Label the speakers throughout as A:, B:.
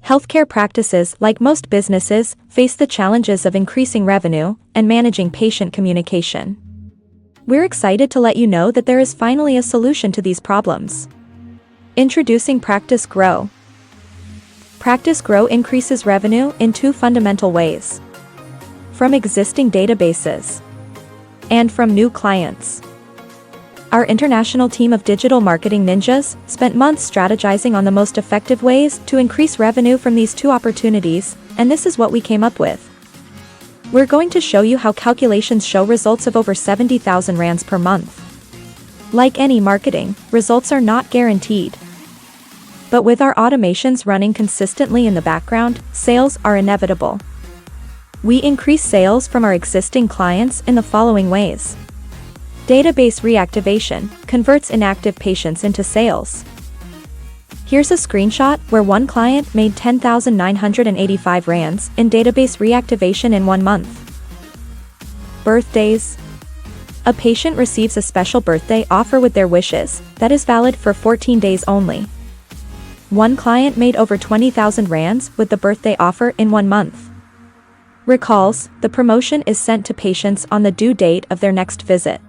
A: Healthcare practices, like most businesses, face the challenges of increasing revenue and managing patient communication. We're excited to let you know that there is finally a solution to these problems. Introducing Practice Grow. Practice Grow increases revenue in two fundamental ways: from existing databases and from new clients. Our international team of digital marketing ninjas spent months strategizing on the most effective ways to increase revenue from these two opportunities, and this is what we came up with. We're going to show you how calculations show results of over 70,000 rands per month. Like any marketing, results are not guaranteed. But with our automations running consistently in the background, sales are inevitable. We increase sales from our existing clients in the following ways. Database reactivation converts inactive patients into sales. Here's a screenshot where one client made 10,985 rands in database reactivation in 1 month. Birthdays. A patient receives a special birthday offer with their wishes that is valid for 14 days only. One client made over 20,000 rands with the birthday offer in 1 month. Recalls. The promotion is sent to patients on the due date of their next visit.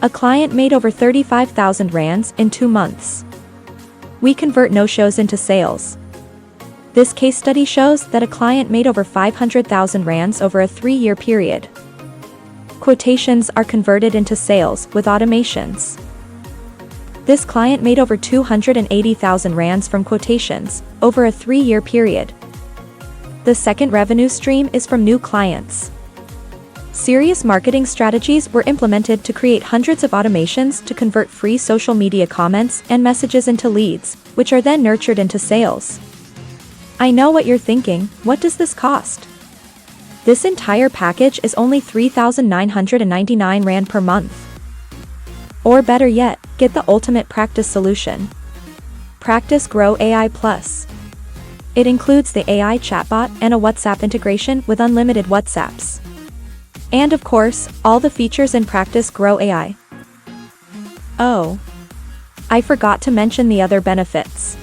A: A client made over 35,000 rands in 2 months. We convert no-shows into sales. This case study shows that a client made over 500,000 rands over a 3-year period. Quotations are converted into sales with automations. This client made over 280,000 rands from quotations over a 3-year period. The second revenue stream is from new clients. Serious marketing strategies were implemented to create hundreds of automations to convert free social media comments and messages into leads, which are then nurtured into sales. I know what you're thinking, what does this cost? This entire package is only 3,999 rand per month. Or better yet, get the ultimate practice solution. Practice Grow AI Plus. It includes the AI chatbot and a WhatsApp integration with unlimited WhatsApps. And of course, all the features in Practice Grow AI. Oh, I forgot to mention the other benefits.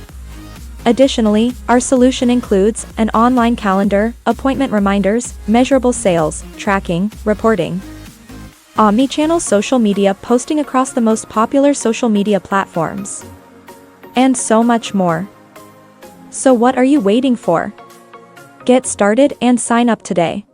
A: Additionally, our solution includes an online calendar, appointment reminders, measurable sales, tracking, reporting, omnichannel social media posting across the most popular social media platforms, and so much more. So what are you waiting for? Get started and sign up today.